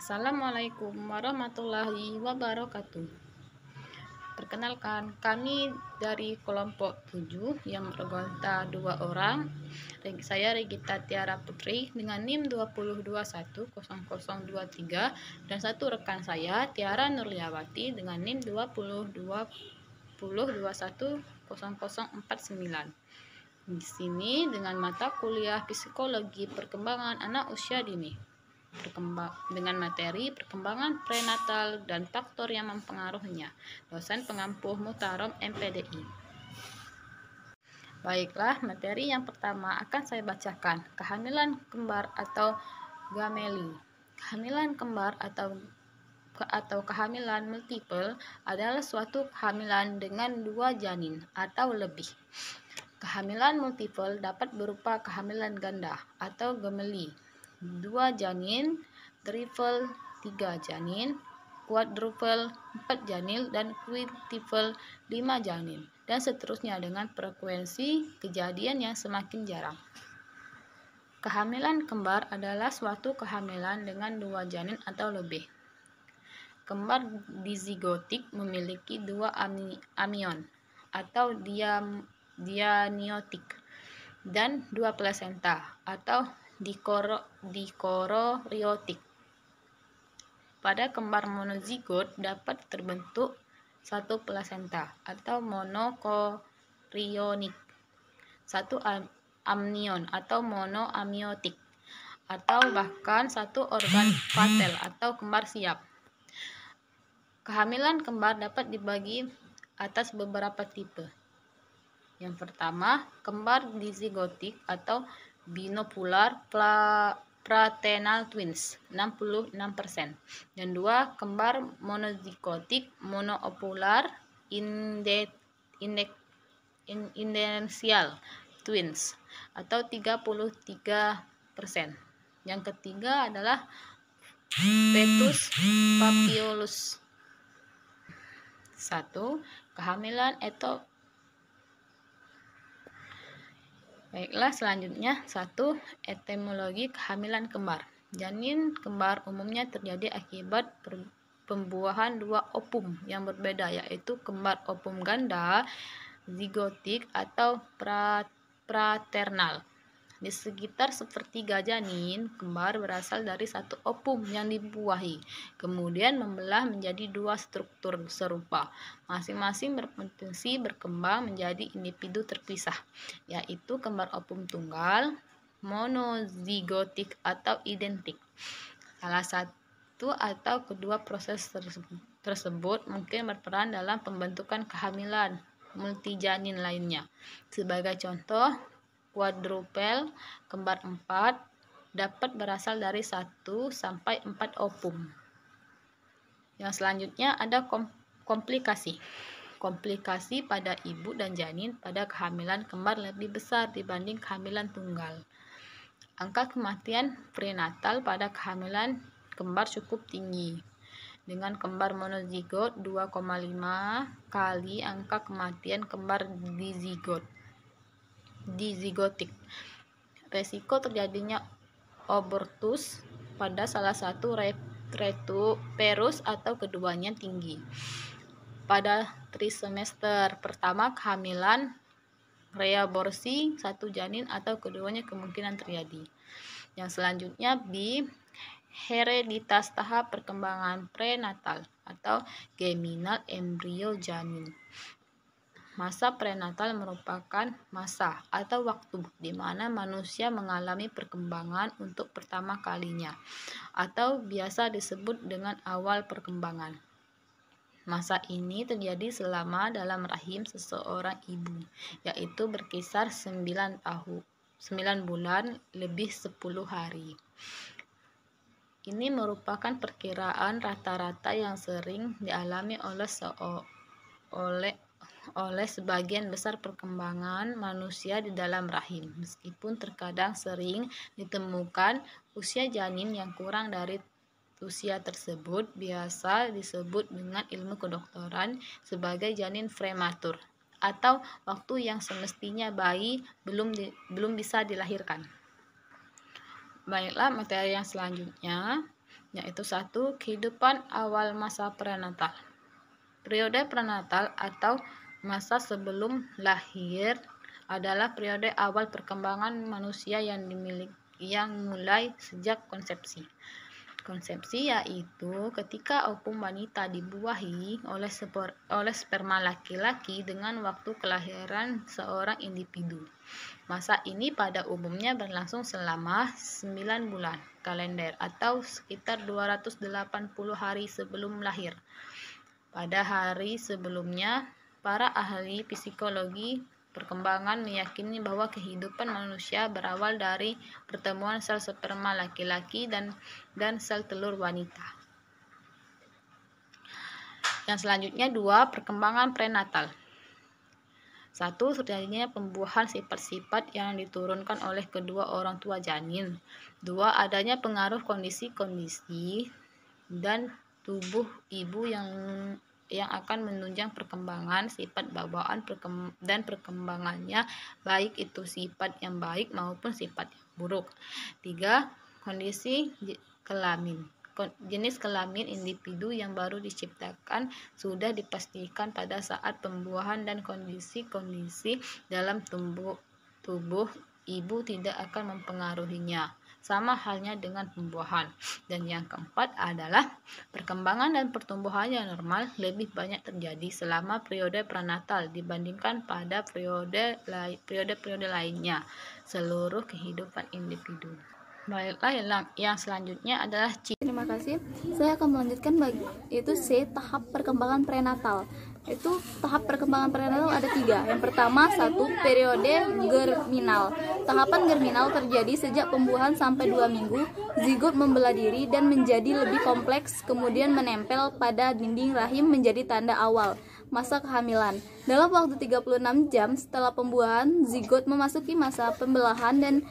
Assalamualaikum warahmatullahi wabarakatuh. Perkenalkan, kami dari kelompok 7 yang bergonta 2 orang. Saya Regita Tiara Putri dengan NIM 20210023 dan satu rekan saya Tiara Nurliawati dengan NIM 2020210049. Di sini dengan mata kuliah Psikologi Perkembangan Anak Usia Dini. Dengan materi perkembangan prenatal dan faktor yang mempengaruhinya. Dosen pengampu Mutarom MPDI. Baiklah, materi yang pertama akan saya bacakan. Kehamilan kembar atau gameli. Kehamilan kembar atau kehamilan multiple adalah suatu kehamilan dengan 2 janin atau lebih. Kehamilan multiple dapat berupa kehamilan ganda atau gemeli, 2 janin, triple 3 janin, quadruple 4 janin, dan quintuple 5 janin, dan seterusnya dengan frekuensi kejadian yang semakin jarang. Kehamilan kembar adalah suatu kehamilan dengan 2 janin atau lebih. Kembar dizigotik memiliki 2 amion atau diamniotik dan 2 plasenta atau dikororiotik. Pada kembar monozigot dapat terbentuk 1 plasenta atau monokorionik, 1 amnion atau monoamiotik, atau bahkan 1 organ patel atau kembar siap. Kehamilan kembar dapat dibagi atas beberapa tipe. Yang pertama, kembar dizigotik atau binopular fraternal twins 66%. Dan 2, kembar monozigotik monoovular identical twins atau 33%. Yang ketiga adalah fetus papillus. 1. Kehamilan Baiklah, selanjutnya 1. Etimologi kehamilan kembar. Janin kembar umumnya terjadi akibat pembuahan 2 ovum yang berbeda, yaitu kembar ovum ganda, zigotik atau fraternal. Di sekitar sepertiga janin kembar berasal dari 1 ovum yang dibuahi, kemudian membelah menjadi 2 struktur serupa. Masing-masing berpotensi berkembang menjadi individu terpisah, yaitu kembar ovum tunggal, monozigotik atau identik. Salah satu atau kedua proses tersebut mungkin berperan dalam pembentukan kehamilan multijanin lainnya. Sebagai contoh, quadruple kembar 4 dapat berasal dari 1 sampai 4 ovum. Yang selanjutnya ada komplikasi. Komplikasi pada ibu dan janin pada kehamilan kembar lebih besar dibanding kehamilan tunggal. Angka kematian prenatal pada kehamilan kembar cukup tinggi. Dengan kembar monozigot 2,5 kali angka kematian kembar dizigotik. Resiko terjadinya abortus pada salah satu uterus atau keduanya tinggi. Pada trimester pertama kehamilan, reaborsi 1 janin atau keduanya kemungkinan terjadi. Yang selanjutnya hereditas tahap perkembangan prenatal atau geminal embrio janin. Masa prenatal merupakan masa atau waktu di mana manusia mengalami perkembangan untuk pertama kalinya, atau biasa disebut dengan awal perkembangan. Masa ini terjadi selama dalam rahim seseorang ibu, yaitu berkisar 9 bulan lebih 10 hari. Ini merupakan perkiraan rata-rata yang sering dialami oleh sebagian besar perkembangan manusia di dalam rahim, meskipun terkadang sering ditemukan usia janin yang kurang dari usia tersebut. Biasa disebut dengan ilmu kedokteran sebagai janin prematur atau waktu yang semestinya bayi belum bisa dilahirkan. Baiklah, materi yang selanjutnya yaitu 1. Kehidupan awal masa prenatal. Periode prenatal atau masa sebelum lahir adalah periode awal perkembangan manusia yang mulai sejak konsepsi. Konsepsi yaitu ketika opum wanita dibuahi oleh sperma laki-laki dengan waktu kelahiran seorang individu. Masa ini pada umumnya berlangsung selama 9 bulan kalender atau sekitar 280 hari sebelum lahir. Pada hari sebelumnya, para ahli psikologi perkembangan meyakini bahwa kehidupan manusia berawal dari pertemuan sel sperma laki-laki dan sel telur wanita. Yang selanjutnya 2. Perkembangan prenatal. 1. Terjadinya pembuahan sifat-sifat yang diturunkan oleh kedua orang tua janin. 2. Adanya pengaruh kondisi-kondisi dan tubuh ibu yang akan menunjang perkembangan sifat bawaan dan perkembangannya, baik itu sifat yang baik maupun sifat yang buruk. 3. Kondisi kelamin. Jenis kelamin individu yang baru diciptakan sudah dipastikan pada saat pembuahan dan kondisi-kondisi dalam tubuh ibu tidak akan mempengaruhinya. Sama halnya dengan pembuahan. Dan yang keempat adalah perkembangan dan pertumbuhan yang normal lebih banyak terjadi selama periode prenatal dibandingkan pada periode lainnya seluruh kehidupan individu. Baiklah, yang selanjutnya adalah Terima kasih. Saya akan melanjutkan itu C, tahap perkembangan prenatal. Itu tahap perkembangan prenatal ada 3. Yang pertama, 1. Periode germinal. Tahapan germinal terjadi sejak pembuahan sampai 2 minggu. Zigot membelah diri dan menjadi lebih kompleks, kemudian menempel pada dinding rahim menjadi tanda awal masa kehamilan. Dalam waktu 36 jam setelah pembuahan, zigot memasuki masa pembelahan dan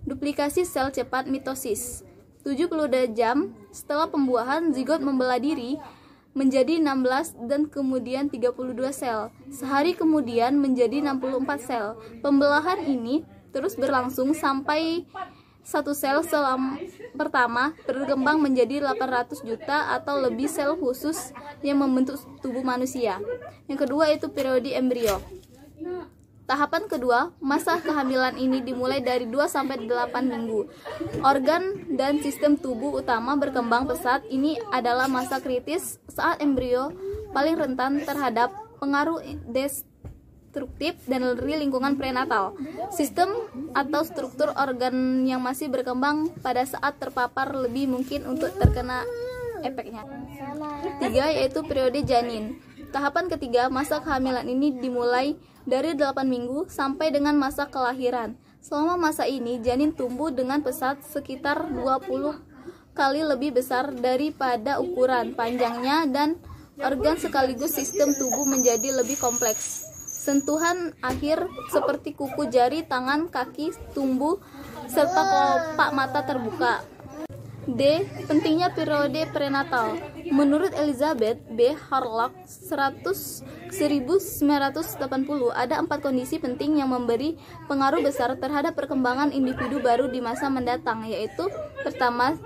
duplikasi sel cepat mitosis. 72 jam setelah pembuahan, zigot membelah diri menjadi 16 dan kemudian 32 sel. Sehari kemudian menjadi 64 sel. Pembelahan ini terus berlangsung sampai satu sel pertama berkembang menjadi 800 juta atau lebih sel khusus yang membentuk tubuh manusia. Yang kedua itu periode embrio. Tahapan kedua, masa kehamilan ini dimulai dari 2-8 minggu. Organ dan sistem tubuh utama berkembang pesat. Ini adalah masa kritis saat embrio paling rentan terhadap pengaruh destruktif dari lingkungan prenatal. Sistem atau struktur organ yang masih berkembang pada saat terpapar lebih mungkin untuk terkena efeknya. 3. Yaitu periode janin. Tahapan ketiga, masa kehamilan ini dimulai dari 8 minggu sampai dengan masa kelahiran. Selama masa ini, janin tumbuh dengan pesat sekitar 20 kali lebih besar daripada ukuran panjangnya dan organ sekaligus sistem tubuh menjadi lebih kompleks. Sentuhan akhir seperti kuku jari, tangan, kaki tumbuh serta kelopak mata terbuka. D. Pentingnya periode prenatal. Menurut Elizabeth B. Harlock 1980, ada 4 kondisi penting yang memberi pengaruh besar terhadap perkembangan individu baru di masa mendatang, yaitu pertama,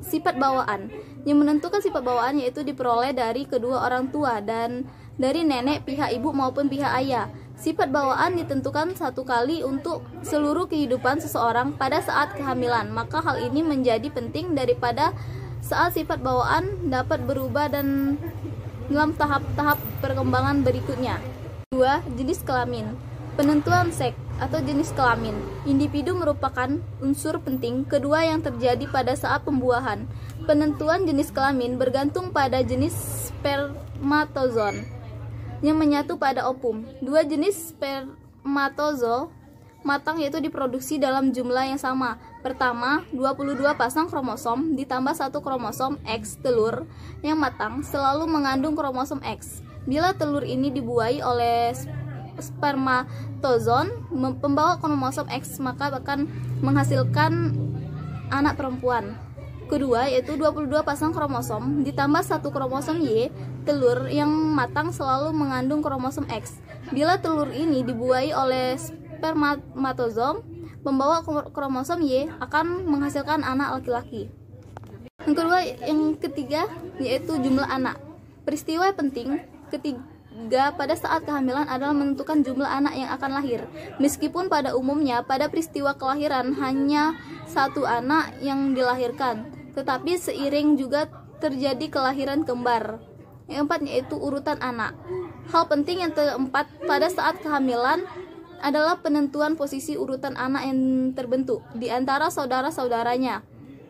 sifat bawaan. Yang menentukan sifat bawaan yaitu diperoleh dari kedua orang tua dan dari nenek pihak ibu maupun pihak ayah. Sifat bawaan ditentukan satu kali untuk seluruh kehidupan seseorang pada saat kehamilan, maka hal ini menjadi penting daripada saat sifat bawaan dapat berubah dan dalam tahap-tahap perkembangan berikutnya. 2. Jenis kelamin. Penentuan seks atau jenis kelamin. Individu merupakan unsur penting kedua yang terjadi pada saat pembuahan. Penentuan jenis kelamin bergantung pada jenis spermatozoon yang menyatu pada opum. 2 jenis spermatozoa matang yaitu diproduksi dalam jumlah yang sama. Pertama, 22 pasang kromosom ditambah 1 kromosom X. Telur yang matang selalu mengandung kromosom X. Bila telur ini dibuahi oleh spermatozoon pembawa kromosom X, maka akan menghasilkan anak perempuan. Kedua, yaitu 22 pasang kromosom ditambah 1 kromosom Y. Telur yang matang selalu mengandung kromosom X. Bila telur ini dibuahi oleh spermatozoon pembawa kromosom Y, akan menghasilkan anak laki-laki. Yang ketiga yaitu jumlah anak. Peristiwa penting ketiga pada saat kehamilan adalah menentukan jumlah anak yang akan lahir. Meskipun pada umumnya pada peristiwa kelahiran hanya satu anak yang dilahirkan, tetapi seiring juga terjadi kelahiran kembar. Yang keempat yaitu urutan anak. Hal penting yang keempat pada saat kehamilan adalah penentuan posisi urutan anak yang terbentuk di antara saudara-saudaranya.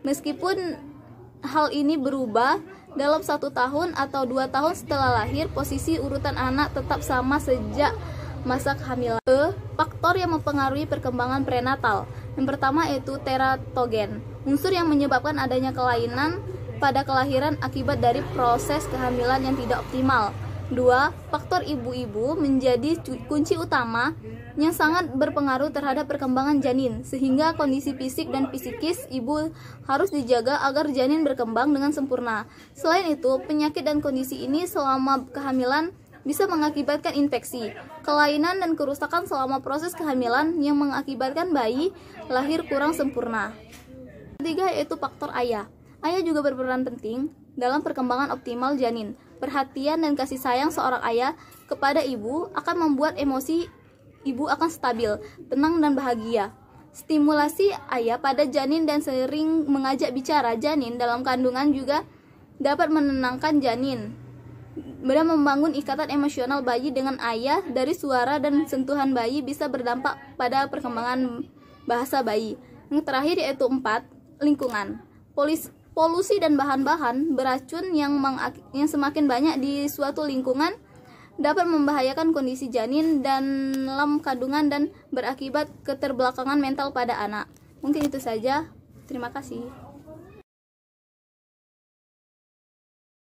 Meskipun hal ini berubah dalam 1 tahun atau 2 tahun setelah lahir, posisi urutan anak tetap sama sejak masa kehamilan. Faktor yang mempengaruhi perkembangan prenatal. Yang pertama yaitu teratogen, unsur yang menyebabkan adanya kelainan pada kelahiran akibat dari proses kehamilan yang tidak optimal. 2. Faktor ibu-ibu menjadi kunci utama yang sangat berpengaruh terhadap perkembangan janin, sehingga kondisi fisik dan psikis ibu harus dijaga agar janin berkembang dengan sempurna. Selain itu, penyakit dan kondisi ini selama kehamilan bisa mengakibatkan infeksi, kelainan, dan kerusakan selama proses kehamilan yang mengakibatkan bayi lahir kurang sempurna. Ketiga yaitu faktor ayah. Ayah juga berperan penting dalam perkembangan optimal janin. Perhatian dan kasih sayang seorang ayah kepada ibu akan membuat emosi ibu akan stabil, tenang, dan bahagia. Stimulasi ayah pada janin dan sering mengajak bicara janin dalam kandungan juga dapat menenangkan janin dan membangun ikatan emosional bayi dengan ayah. Dari suara dan sentuhan bayi bisa berdampak pada perkembangan bahasa bayi. Yang terakhir yaitu 4, lingkungan. Polusi dan bahan-bahan beracun yang semakin banyak di suatu lingkungan dapat membahayakan kondisi janin dalam kandungan dan berakibat keterbelakangan mental pada anak. Mungkin itu saja. Terima kasih.